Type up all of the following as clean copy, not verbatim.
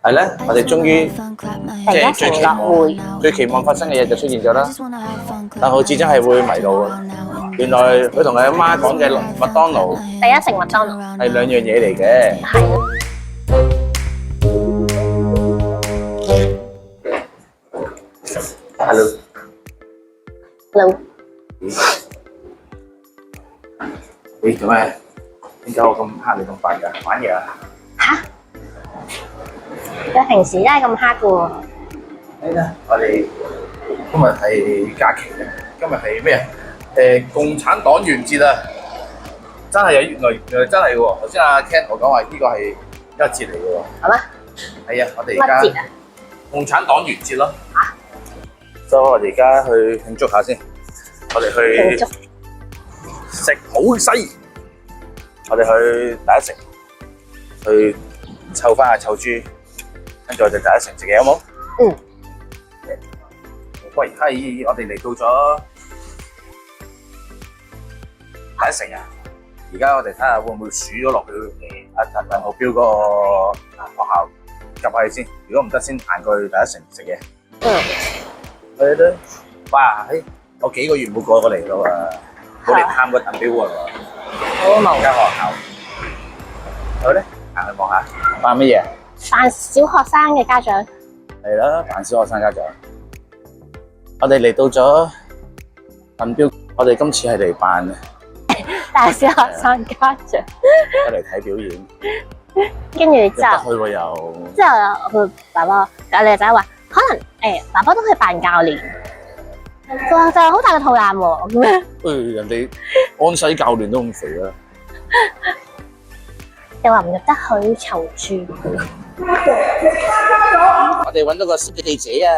係咧，我哋終於第一承諾會最期望發生嘅嘢就出現咗啦。但好始終係會迷路啊！原來佢同佢阿媽講嘅麥當勞第一城麥當勞係兩樣嘢嚟嘅。Hello。 Hello。咦，做咩？點解我咁黑你咁快㗎？玩嘢啊？嚇！佢平時都係咁黑嘅喎。係啦，我哋今日係假期嘅，今日係咩啊？共產黨元節啊！真係有原來真係喎。頭先阿 Ken 同我講話呢個係一個節嚟嘅喎。係咩？係啊，我哋而家乜節啊？共產黨元節咯。嚇！所以我哋而家去慶祝下先。我哋去食好西。我哋去第一城去湊翻阿臭豬，跟住我哋第一城食嘢好冇？嗯。喂，係我哋嚟到咗第一城啊！而家我哋睇下會唔會數咗落去阿目標嗰個學校入去先。如果唔得，先行過去第一城食嘢。嗯。係咯。哇！我幾個月冇過嚟咯喎，冇嚟探個鄧標喎。好冇間學校，好咧，行去望下，扮乜嘢？扮小學生嘅家長。係啦，扮小學生家長。我哋嚟到咗鄧標，我哋今次係嚟扮扮小學生家長。嚟睇表演。跟住之後，去喎又。之後佢爸爸教你個仔話，可能爸爸都可以扮教練。佢話就係好大個肚腩喎，咁樣。人哋安西教練都咁肥啦。又話唔入得去囚住。我哋揾到個小記者啊！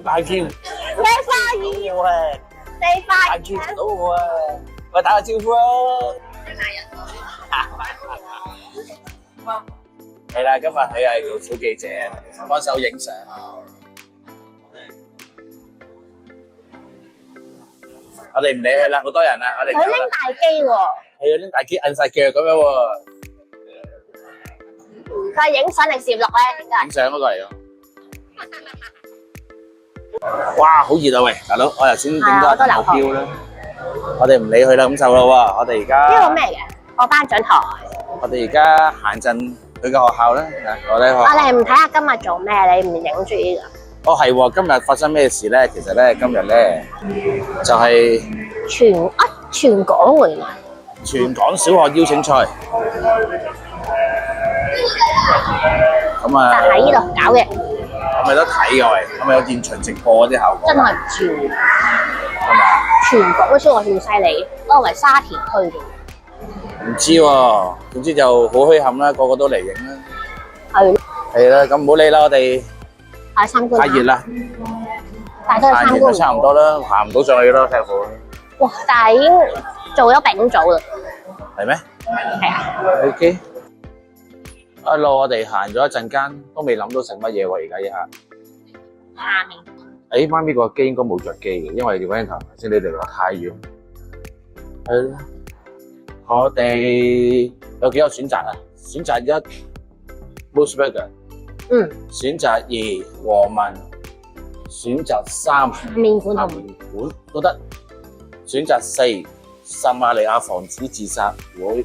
大叫！咩花兒？你發大叫唔到我啊！我打個招呼啊！係啦，今日佢係做小記者，幫手影相。我哋唔理佢啦，好多人啦，我哋。佢拎大機喎。係啊，拎大機摁晒腳咁樣喎。佢係影相定攝錄咧？影相嗰個嚟咯。哇，好熱啊！喂，大佬，我頭先影咗個目標啦。我哋唔理佢啦，咁就啦喎。我哋而家。呢個咩嘅？我頒獎台。我哋而家行陣。佢嘅學校咧，我哋唔睇下今日做咩？你唔影住呢個？哦，係喎，今日發生咩事咧？其實咧，今日咧就係全港會嘛？全港小學邀請賽。咁啊！就喺呢度搞嘅。係咪得睇嘅喂？係咪有現場直播嗰啲效果？真係唔知喎。係嘛？全港都小學咁犀利，我以為沙田區嘅。唔知喎，總之就好墟冚啦，個個都嚟影啦。係。係啦，咁唔好理啦，我哋。係參觀。太熱啦。但係都係參觀。差唔多啦，行唔到上去咯，睇下。哇！但係已經做咗丙組啦。係咩？係啊。OK。一路我哋行咗一陣間，都未諗到食乜嘢喎，而家一下。下面。誒，媽咪個機應該冇着機嘅，因為調翻頭先，你哋話太遠。係啦。我哋有幾個選擇啊？選擇一 Mos Burger， 選擇二和民，選擇三麵館都得，選擇四撒瑪利亞防止自殺會。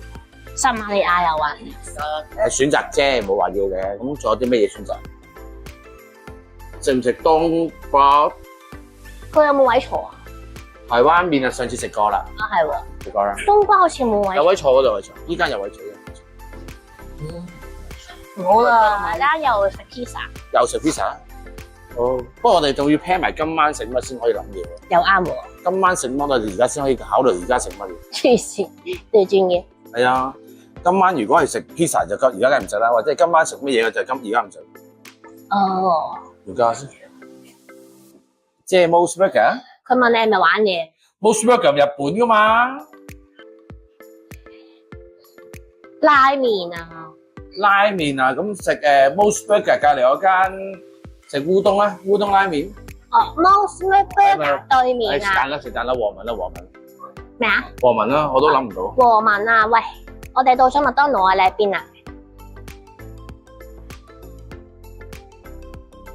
撒瑪利亞有啊？選擇啫，冇話要嘅。咁仲有啲咩嘢選擇？食唔食東北？佢有冇位坐啊？台灣麵啊，上次食過啦。啊，係喎。食過啦。冬瓜好似冇位。有位坐嗰度有位坐，依間有位坐嘅。好啦，大家又食 pizza。又食 pizza。哦。不過我哋仲要 plan 埋今晚食乜先可以諗嘢。又啱喎。今晚食乜我哋而家先可以考慮而家食乜嘢。黐線，最專業。係啊，今晚如果係食 pizza 就而家梗係唔食啦，或者今晚食乜嘢嘅就而家唔食。哦。而家先。即係 Mos Burger。佢問你係咪玩嘢 ？Mos Burger 日本噶嘛？拉麵啊！拉麵啊！咁食Mos Burger 隔離嗰間食烏冬啦，烏冬拉麵。哦 ，Mos Burger 對面啊！食蛋啦，和民啦，和民。咩啊？和民啦，我都諗唔到。和民啊，喂，我哋到咗麥當勞啊，你喺邊啊？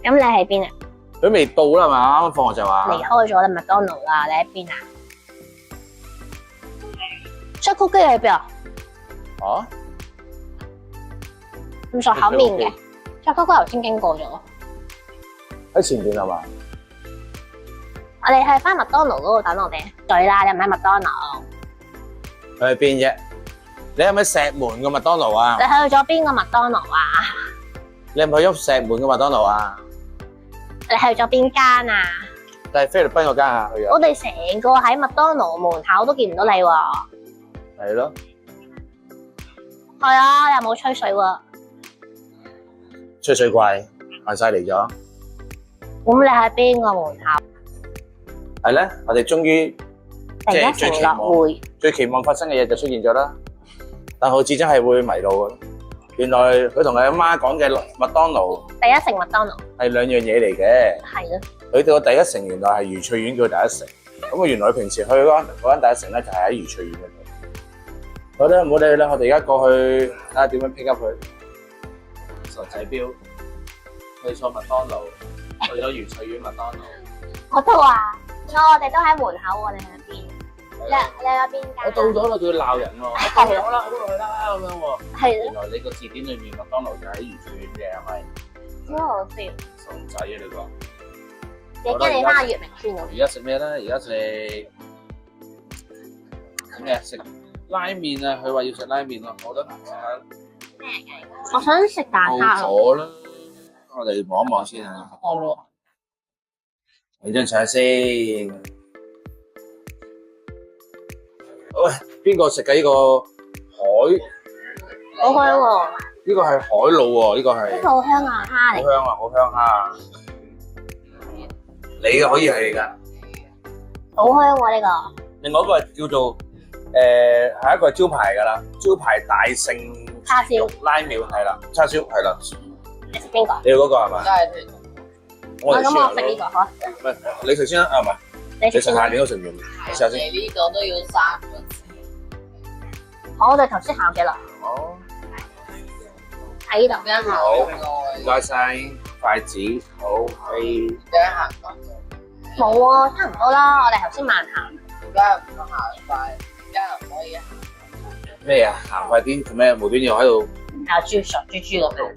咁你喺邊啊？佢未到啦嘛，啱啱放學就話。離開咗啦麥當勞啦，你喺邊啊？出曲機喺邊啊？啊？唔熟口面嘅，出曲機頭先經過咗。喺前邊係嘛？我哋係翻麥當勞嗰度等我哋。對啦，你唔喺麥當勞。佢喺邊啫？你係咪石門個麥當勞啊？你去咗邊個麥當勞啊？你係咪去咗石門個麥當勞啊？你去咗邊間啊？但係菲律賓嗰間啊，去咗。我哋成個喺麥當勞門口都見唔到你喎。係咯。係啊，你有冇吹水喎？吹水怪，行晒嚟咗。咁你喺邊個門口？係咧，我哋終於第一承諾會。最期望發生嘅嘢就出現咗啦。但好似真係會迷路嘅。原來佢同佢阿媽講嘅麥當勞第一城麥當勞係兩樣嘢嚟嘅。係咯。佢哋個第一城原來係愉翠苑叫第一城。咁啊，原來佢平時去嗰間第一城咧就係喺愉翠苑嗰度。好啦，唔好理佢啦，我哋而家過去睇下點樣 pick up 佢。傻仔標去錯麥當勞，去咗愉翠苑麥當勞。我都話，我哋都喺門口喎，你喺邊？你喺邊間？我到咗啦，佢要鬧人喎。係好啦，好耐啦咁樣喎。係原來你個字典裏面麥當勞就喺愉翠苑嘅，係咪？咯，好好笑。傻仔啊你個！你驚你翻月明村啊？而家食咩咧？而家食咩？食拉麵啊！佢話要食拉麵咯，我覺得食下我想食蛋冇撻。咗啦。我哋望一望先啊。好咯。你張相先。喂，邊個食嘅呢個海？好香喎！呢個係海鹵喎，呢個係。呢個好香啊，蝦嚟。好香啊！好香啊！你嘅可以係㗎。好香喎呢個。另外一個叫做係一個招牌㗎啦，招牌大聖叉燒拉麵係啦，叉燒係啦。你食邊個？你嗰個係嘛？我哋咁我食呢個好。唔係你食先啦，啊唔係，你食下你都食完，你試下先。你呢個都要3個字。我哋頭先行嘅啦，好，喺呢度。邊行好咁耐？唔該晒，筷子好，係邊行咁耐？冇喎，差唔多啦。我哋頭先慢行。點解唔行快？點解唔可以行？咩啊？行快啲做咩？無端又喺度。有豬傻豬豬咁樣。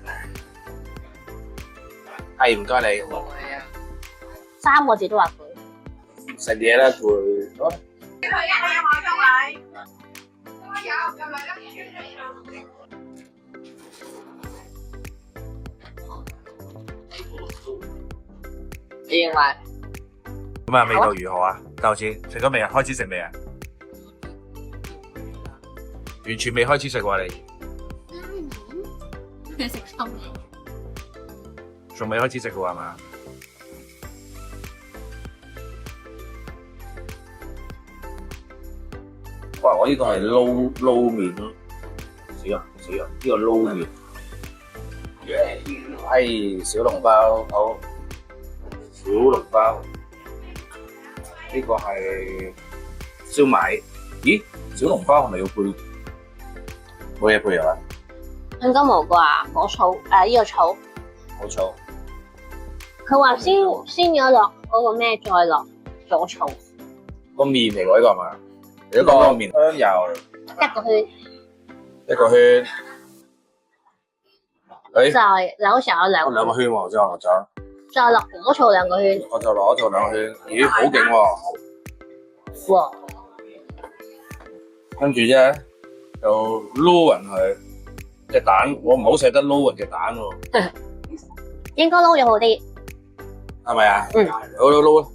係唔該你，會啊。 3個字都話佢。食嘢啦攰。好你認為？咁啊，味道如何啊？豆子食咗未啊？開始食未啊？完全未開始食喎你。你食xong仲未開始食嘅喎係嘛？哇！我呢個係撈麵咯，死啊！呢個撈麵，係小籠包，好小籠包。呢個係燒賣，咦？小籠包係咪要配冇嘢配啊？應該冇啩，火醋呢個醋。好醋。佢話先咗落嗰個咩，再落咗醋。個麵嚟喎，呢個係嘛？一個麵香油一個圈。一個圈，就係你好似有兩兩個圈喎，之後落咗，再落火醋2個圈。我就攞咗兩個圈，咦，好勁喎！哇！跟住啫，就撈勻佢隻蛋，我唔好捨得撈勻隻蛋喎，應該撈咗好啲。係咪啊？嗯。撈啊！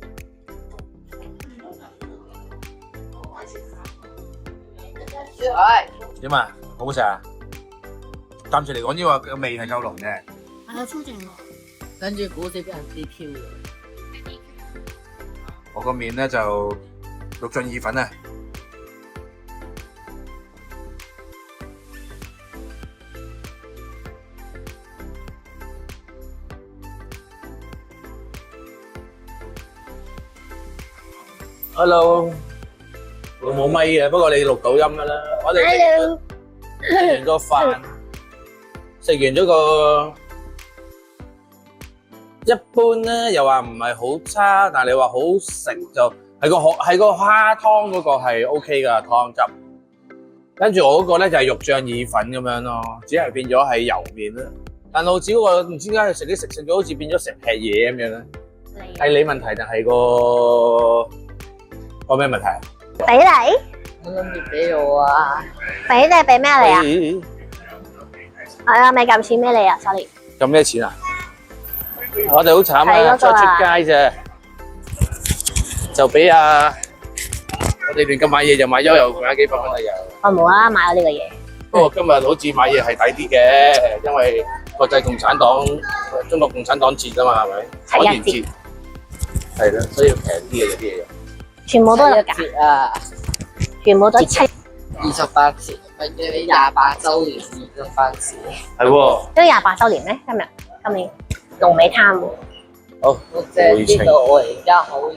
唉，點啊？好唔好食啊？暫時嚟講，呢個個味係夠濃嘅。係啊，超正喎！跟住股市俾人 DQ 嘅。我個麵咧就六進意粉啊！Hello，我冇咪嘅，不過你錄到音㗎啦。我哋 Hello，食完個飯，食完咗個一般咧，又話唔係好差，但係你話好食就係個蝦湯嗰個係 OK 噶湯汁。跟住我嗰個咧就係肉醬意粉咁樣咯，只係變咗係油麵啦。但我只嗰個唔知點解食咗好似變咗成劈嘢咁樣咧，係你問題定係個咩問題啊？俾你？我諗住俾我啊！俾你俾咩你啊？係啊，未撳錢俾你啊 ，sorry。撳咩錢啊？我哋好慘啊，出街啫，就俾我哋亂咁買嘢就買咗又買幾百蚊啦又。我冇啦啦買咗呢個嘢。不過今日好似買嘢係抵啲嘅，因為國際共產黨、中國共產黨節啊嘛，係咪？七一節。係啦，所以要平啲嘅有啲嘢。全部都有價，節啊！全部都7 28節，或者28週年28節。係喎。都28週年咩？今年龍尾貪喎。好，我淨係知道我而家好熱。